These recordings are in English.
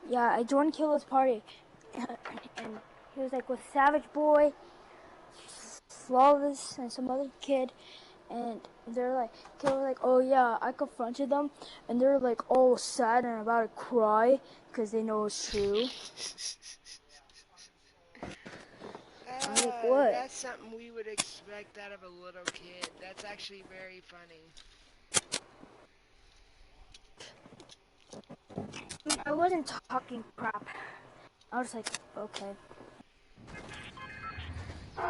Yeah, I joined Killer's party, and he was like with Savage Boy, Flawless, and some other kid, and they're like, Killer like, oh yeah, I confronted them, and they're like all sad and about to cry because they know it's true. I was like, what? That's something we would expect out of a little kid. That's actually very funny. I wasn't talking crap. I was like, okay. I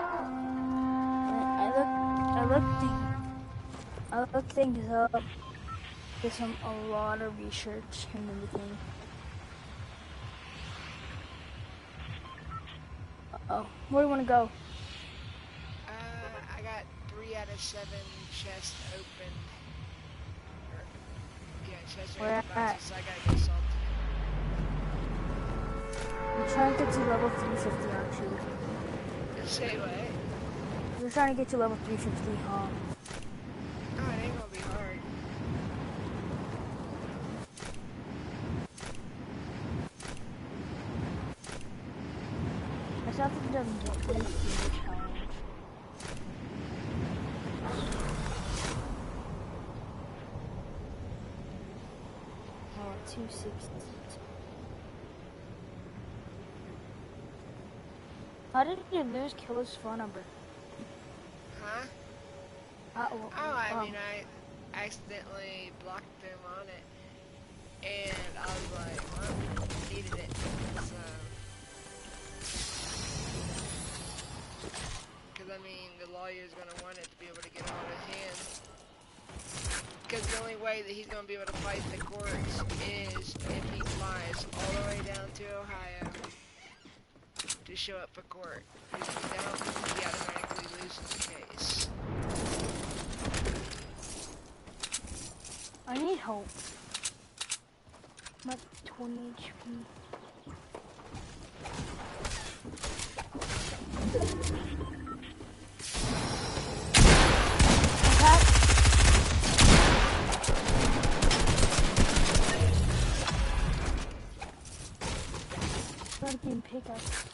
looked things up. Did a lot of research and everything. Oh, where do you want to go? I got 3 out of 7 chests open. Yeah, chests are Where open at? boxes, so I gotta go salt I'm trying to get to level 350, aren't you? Say what? You're trying to get to level 350, huh? Oh, it ain't gonna be hard. I thought it doesn't get any challenge. Oh, 260. How did you lose Killer's phone number? Huh? Oh, I mean, I accidentally blocked him on it. And I was like, well, needed it. So. Because, I mean, the lawyer's going to want it to be able to get hold of him. Because the only way that he's going to be able to fight the courts is if he flies all the way down to Ohio to show up for court. If he don't, he automatically loses the case. I need help. I'm at 20 HP. Fucking pickaxe.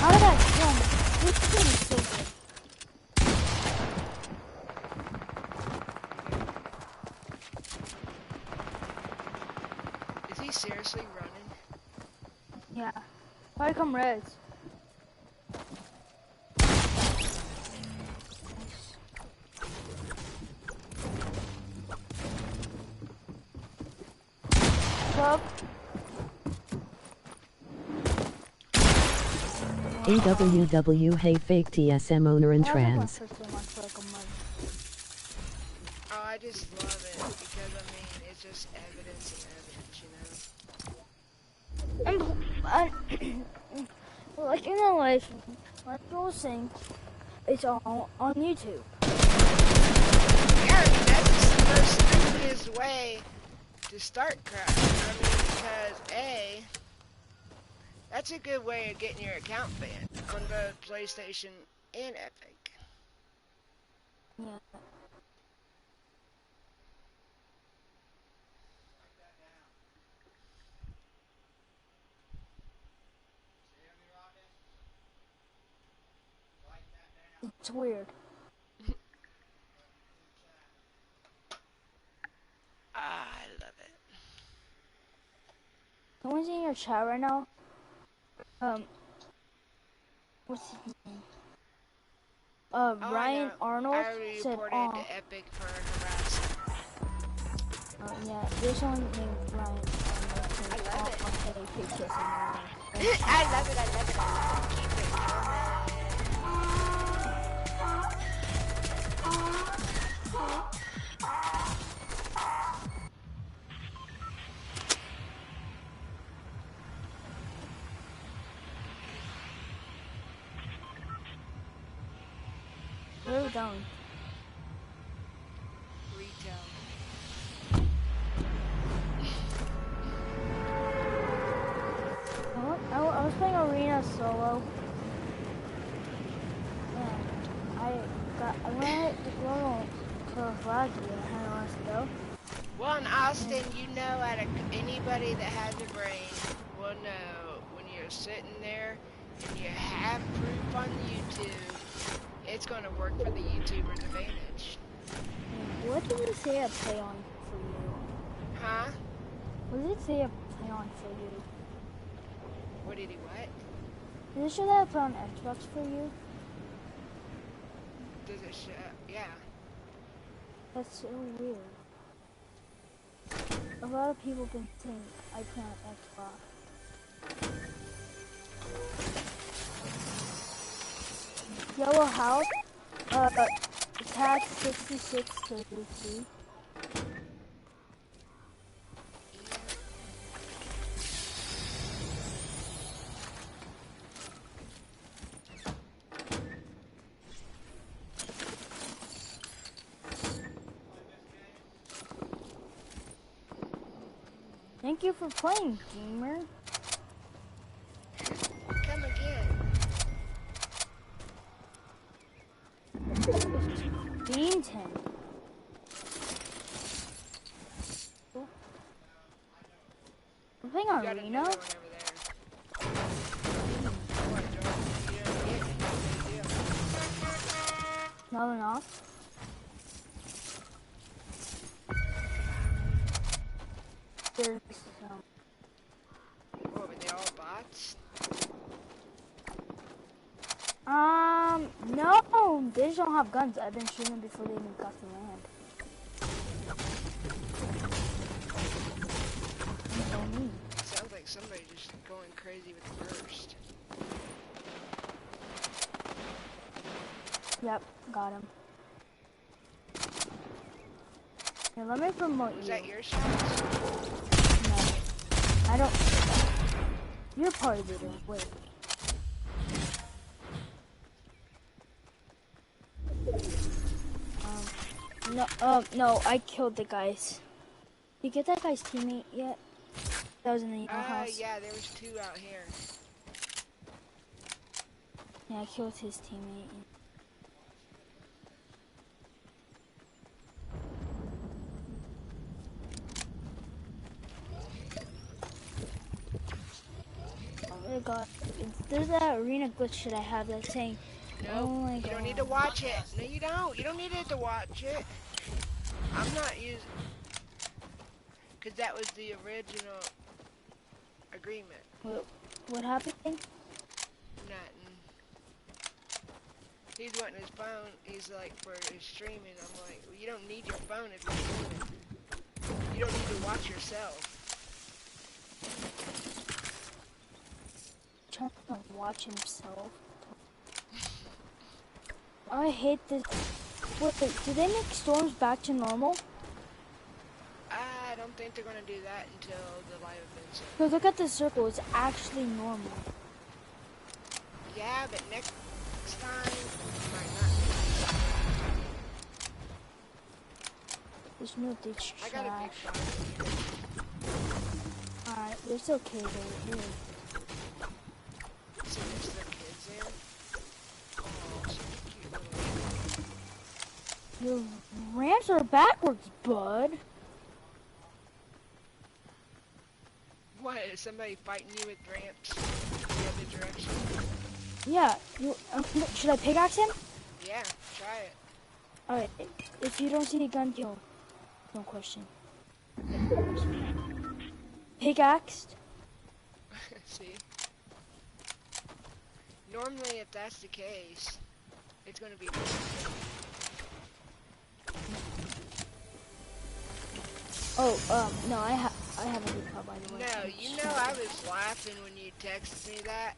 How did I kill him? This thing is so good. Is he seriously running? Yeah. Why come res? Club. AWW Hey Fake TSM owner and trans. Oh, I just love it because, I mean, it's just evidence and evidence, you know? And like in real life, like I was saying, it's all on YouTube. Yeah, I mean, that's just the most stupidest way to start crap. I mean, because A, that's a good way of getting your account banned on both PlayStation and Epic. Yeah. It's weird. I love it. Someone's in your chat right now. What's his name? Oh, Ryan Arnold I already said, reported to Epic for harassment. Yeah, there's someone named Ryan Arnold said, I love it. I love it. I love it. Keep it Where are we going? Retail. I was playing Arena solo. And I went to go to Flagy and I had nowhere to go. Well, in Austin, you know, anybody that has a brain will know when you're sitting there and you have proof on YouTube, it's going to work for the YouTuber's advantage. What did it say I play on for you? Huh? What did it say I play on for you? What did he what? Did it show that I play on Xbox for you? Does it show? Yeah. That's so weird. A lot of people been saying I play on Xbox. Yellow House, tag 6633. Thank you for playing, gamer. Come again. Beanton. We're playing You got Arena. another one over there. What, Jordan? You don't get it. Big deal. Not enough. There's What, were they all bots? no, they just don't have guns. I've been shooting them before they even got to land. That's all me. Sounds like somebody just going crazy with the burst. Yep, got him. Here, let me promote Was you. that your shots? No, I don't. You're part of it. Wait. No, I killed the guys. Did you get that guy's teammate yet? That was in the yellow house. Yeah, there was two out here. Yeah, I killed his teammate. Oh my god. There's that arena glitch that I have that's saying, No, oh my you god. don't need to watch it. No, you don't. You don't need it to watch it. I'm not using... Because that was the original agreement. What happened? Nothing. He's wanting his phone. He's like, for his streaming. I'm like, well, you don't need your phone if you're doing it. You don't need to watch yourself. Trying to watch himself. I hate this. Wait, do they make storms back to normal? I don't think they're going to do that until the live event's over. No, look at the circle. It's actually normal. Yeah, but next time, it might not be. There's no ditch I got a big trash. shot. Alright, it's okay though. Here. So there's the kids in. Oh, so cute little... Your ramps are backwards, bud. What, is somebody fighting you with ramps the other direction? Yeah. Should I pickaxe him? Yeah, try it. Alright, if you don't see the gun, kill. No question. Pickaxed. See? Normally, if that's the case, it's going to be... No, I have a good car by the way. No, you know I was laughing when you texted me that.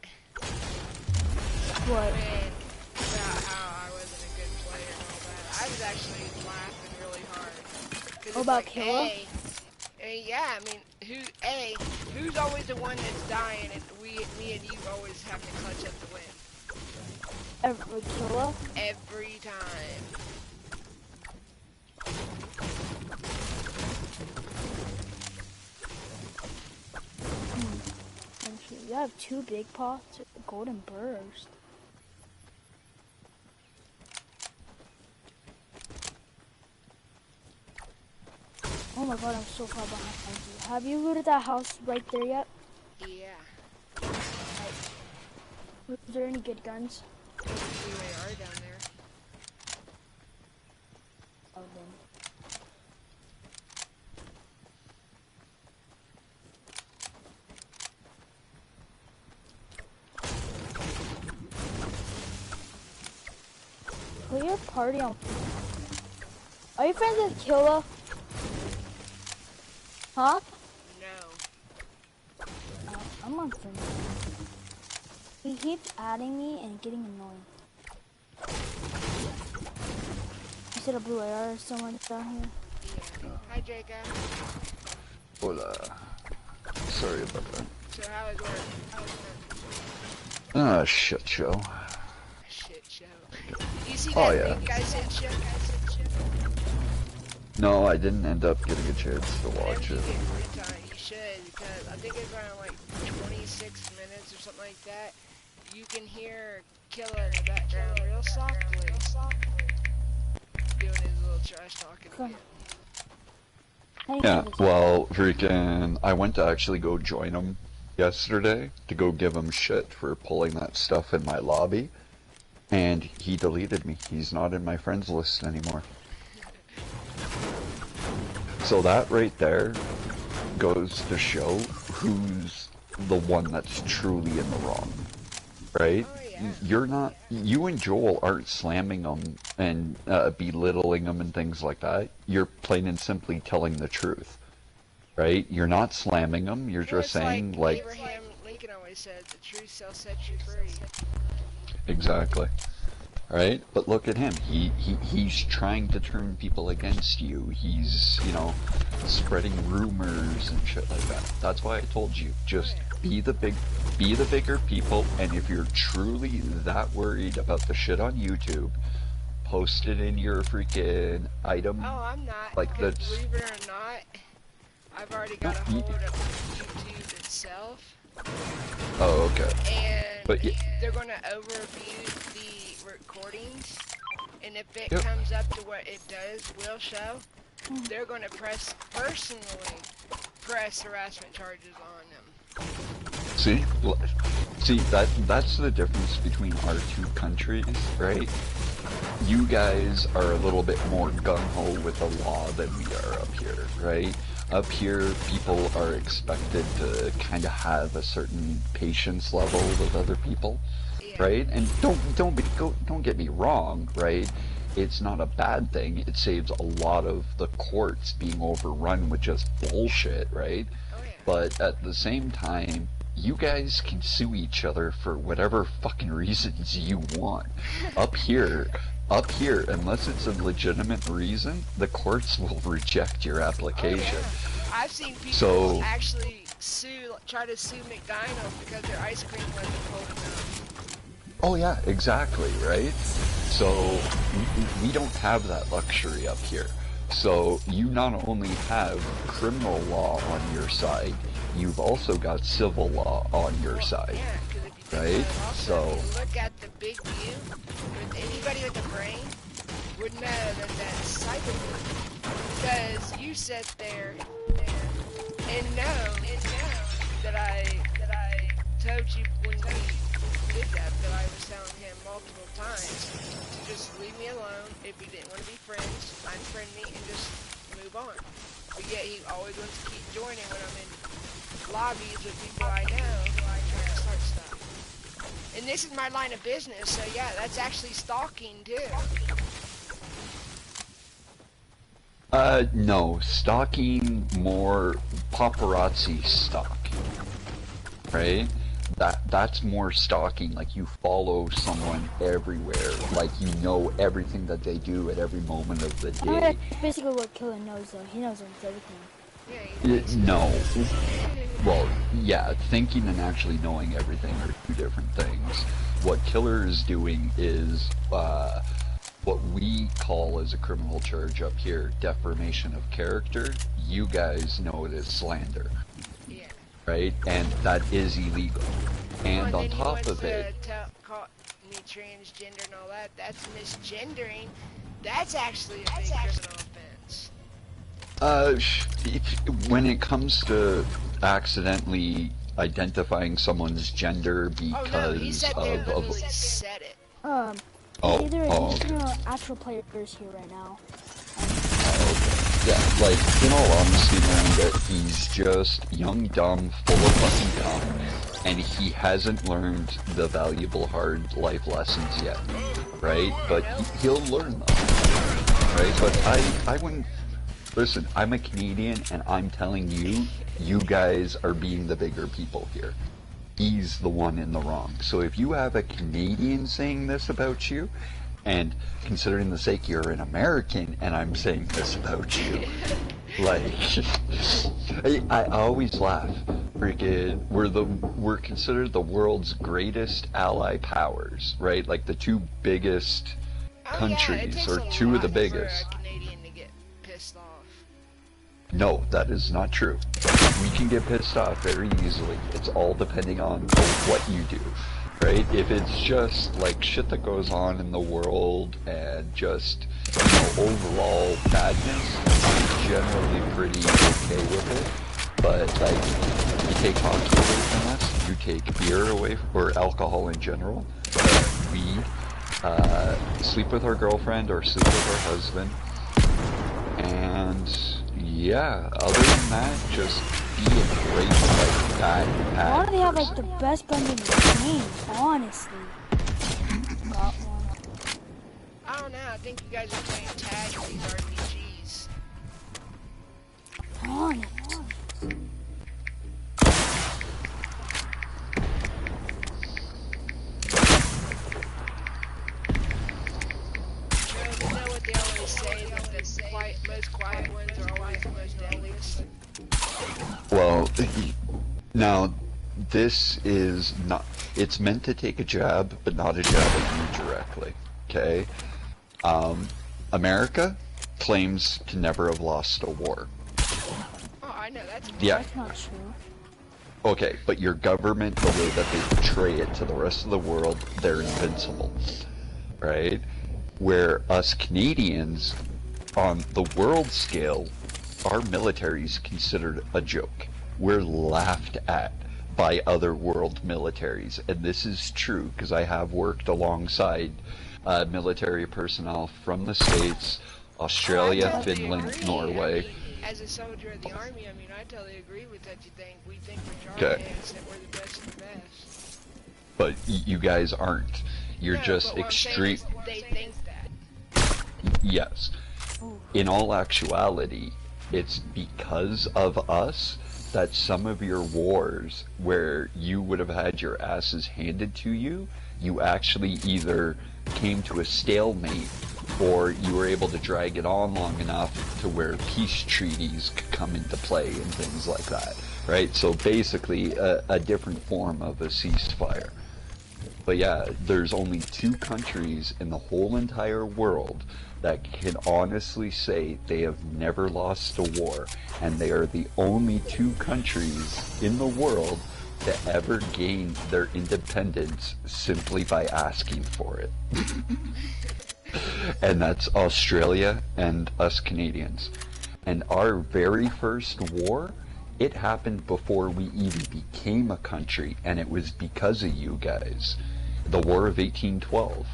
What? About how I wasn't a good player and all that. I was actually laughing really hard. 'Cause it's About like, Killa? Yeah, I mean, who's always the one that's dying, and me and you always have to clutch up the win. Every Killa? Every time. You have two big pots of golden burst. Oh my god, I'm so far behind you. Have you looted that house right there yet? Yeah. Was there any good guns? There's a UAR down there. Oh, then. Clear party on. Are you friends with Killa? Huh? No. I'm on friends. He keeps adding me and getting annoying. You said a blue AR or someone down here? Yeah. Hi, Jacob. Hola. Sorry about that. So how is work? How is work? Ah, shit show. Shit show. Did you see Oh, that yeah. link I sent you? No, I didn't end up getting a chance to watch Whenever it. you get free time, you should, because I think it's around like 26 minutes or something like that. You can hear Killa in the background real softly, doing his little trash talking Come. again. Yeah, well, freaking, I went to actually go join him yesterday to go give him shit for pulling that stuff in my lobby, and he deleted me. He's not in my friends list anymore. So that right there goes to show who's the one that's truly in the wrong, right? Oh, yeah. You're not, you and Joel aren't slamming them and belittling them and things like that. You're plain and simply telling the truth, right? You're not slamming them. You're Well, just it's saying, like like, Abraham Lincoln always said, the truth shall set you free. exactly, right? But look at him. He's trying to turn people against you. He's, you know, spreading rumors and shit like that. That's why I told you, just be the bigger people, and if you're truly that worried about the shit on YouTube, post it in your freaking item. Oh, I'm not, Like because that's, believe it or not, I've already got a hold of YouTube itself, oh, okay. and But they're going to overview the recordings, and if it Yep. comes up to what it will show, they're going to personally press harassment charges on them. see, that's the difference between our two countries, right? You guys are a little bit more gung-ho with the law than we are up here, right? Up here, people are expected to kind of have a certain patience level with other people, Yeah. right? And don't get me wrong, right? It's not a bad thing. It saves a lot of the courts being overrun with just bullshit, right? Oh, yeah. But at the same time, you guys can sue each other for whatever fucking reasons you want. Up here, unless it's a legitimate reason, the courts will reject your Oh, application. yeah. I've seen people So- actually try to sue McDonald's because their ice cream wasn't cold enough. Oh yeah, exactly, right? So we don't have that luxury up here. So you not only have criminal law on your side, you've also got civil law on your side. Yeah, because if you think Right? about it also, So- if you look at the big view, with anybody with a brain would know that that's cyberbullying. Because you sit there and know that I told you when we did that I was telling him multiple times to just leave me alone. If he didn't want to be friends, unfriend me and just move on. But yet he always wants to keep joining when I'm in lobbies with people I know trying to start stuff. And this is my line of business, so yeah, that's actually stalking too. No, stalking, more paparazzi stalking, right? That's more stalking, like you follow someone everywhere, like you know everything that they do at every moment of the I mean, day. that's basically what Killer knows, though. He knows almost everything. Yeah, he thinks No. Well, yeah, thinking and actually knowing everything are two different things. What Killer is doing is what we call as a criminal charge up here, defamation of character. You guys know it as slander, yeah. right? And that is illegal. And Well, on then he top wants of it, to call me transgender and all that. That's misgendering. That's actually a big criminal offense. When it comes to accidentally identifying someone's gender Oh no, he because said they of literally said it. Oh, Either oh, he's okay. actual players here right now. Yeah, like, in all honesty, Miranda, he's just young, dumb, full of fucking cum, and he hasn't learned the valuable hard life lessons yet, right? But he'll learn them, right? But I wouldn't... Listen, I'm a Canadian, and I'm telling you, you guys are being the bigger people here. He's the one in the wrong. So if you have a Canadian saying this about you, and considering the sake you're an American and I'm saying this about you, like, I always laugh. Freaking, we're considered the world's greatest ally powers, right? Like the two biggest countries, or two of the biggest. For a Canadian to get pissed off. No, that is not true. We can get pissed off very easily. It's all depending on what you do, right? If it's just like shit that goes on in the world and just, you know, overall badness, I'm generally pretty okay with it. But like, you take hockey away from us, you take beer away, or alcohol in general, weed, sleep with our girlfriend or sleep with our husband, and yeah, other than that, just be a great, like, bad Why do they have like person. the best gun in the game? Honestly, got one. I don't know, I think you guys are playing tag with these RPGs. Honest. You know what they always say, that the most quiet ones are always the most deadliest? Well, now, this is not, it's meant to take a jab, but not a jab at you directly, okay? America claims to never have lost a war. Oh, I know, that's Yeah. That's not true. Okay, but your government, the way that they portray it to the rest of the world, they're invincible, right? Where us Canadians, on the world scale, our military is considered a joke. We're laughed at by other world militaries, and this is true because I have worked alongside military personnel from the States, Australia, I totally Finland, agree. Norway. I mean, as a soldier of the army, I mean, I totally agree with that. We think we're Okay. Charlies, that we're the best of the best. But you guys aren't. You're No, just but what I'm saying extreme. is they think that. Yes. In all actuality, it's because of us that some of your wars where you would have had your asses handed to you, you actually either came to a stalemate or you were able to drag it on long enough to where peace treaties could come into play and things like that, right? So basically a different form of a ceasefire. But yeah, there's only two countries in the whole entire world that can honestly say they have never lost a war, and they are the only two countries in the world that ever gained their independence simply by asking for it. And that's Australia and us Canadians. And our very first war, it happened before we even became a country, and it was because of you guys. The War of 1812.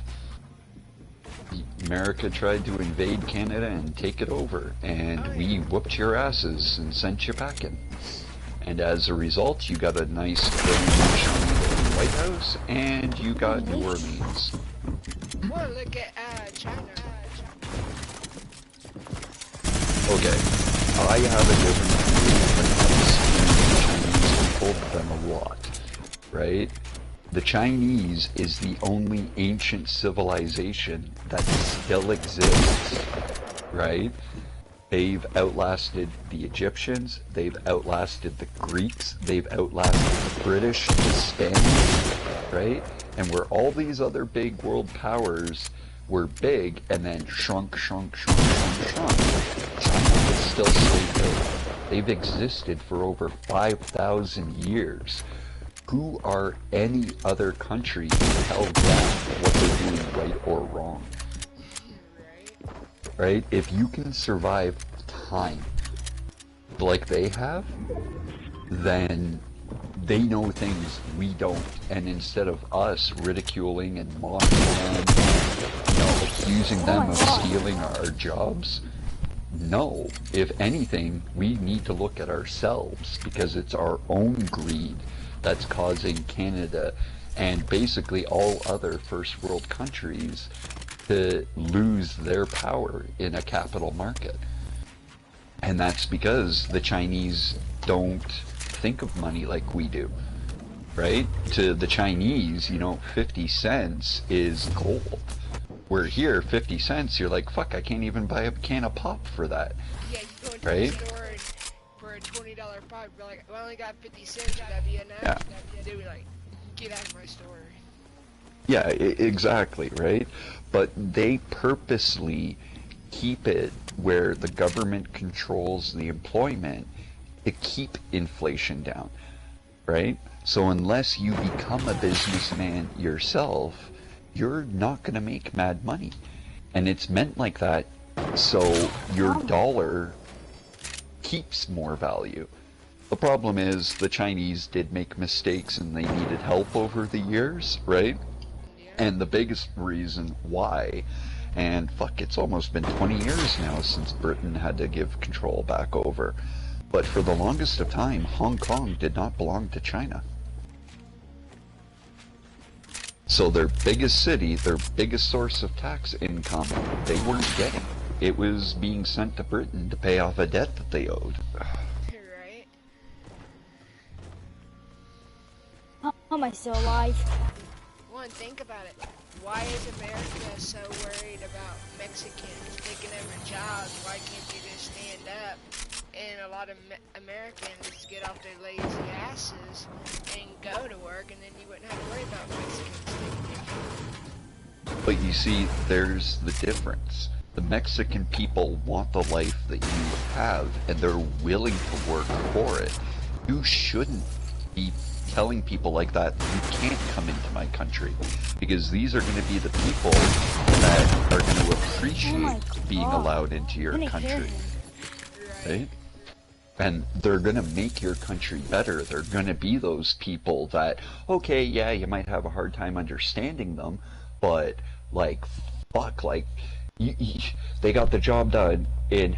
America tried to invade Canada and take it over, and we whooped your asses and sent you packing. And as a result, you got a nice brand White House, and you got New Orleans. Well, look at China. Okay, I have a different opinion when it comes to the Chinese. I told them a lot, right? The Chinese is the only ancient civilization that still exists, right? They've outlasted the Egyptians, they've outlasted the Greeks, they've outlasted the British, the Spaniards, right? And where all these other big world powers were big and then shrunk. China is still so big. They've existed for over 5,000 years. Who are any other country to tell them what they're doing right or wrong? Right? If you can survive time like they have, then they know things we don't. And instead of us ridiculing and mocking them, accusing them of stealing our jobs, no. If anything, we need to look at ourselves, because it's our own greed that's causing Canada and basically all other first world countries to lose their power in a capital market. And that's because the Chinese don't think of money like we do, right? To the Chinese, 50 cents is gold. Where here, 50 cents, you're like, fuck, I can't even buy a can of pop for that. Yeah, you go into right? the store and for a $20 pop, you're like, I only got 50 cents, that'd be enough. Yeah. They'd be like, get out of my store. Yeah, exactly, right? But they purposely keep it where the government controls the employment to keep inflation down, right? So unless you become a businessman yourself, you're not going to make mad money. And it's meant like that so your dollar keeps more value. The problem is the Chinese did make mistakes and they needed help over the years, right? And the biggest reason why, and fuck, it's almost been 20 years now since Britain had to give control back over. But for the longest of time, Hong Kong did not belong to China. So their biggest city, their biggest source of tax income, they weren't getting. It was being sent to Britain to pay off a debt that they owed. Right? How am I still alive? One, think about it. Why is America so worried about Mexicans taking over jobs? Why can't they just stand up and a lot of Americans get off their lazy asses and go to work, and then you wouldn't have to worry about Mexicans taking your job? But you see, there's the difference. The Mexican people want the life that you have, and they're willing to work for it. You shouldn't be telling people like that, you can't come into my country, because these are going to be the people that are going to appreciate being allowed into your country, right? And they're going to make your country better. They're going to be those people that, okay, yeah, you might have a hard time understanding them, but like, fuck, like, they got the job done in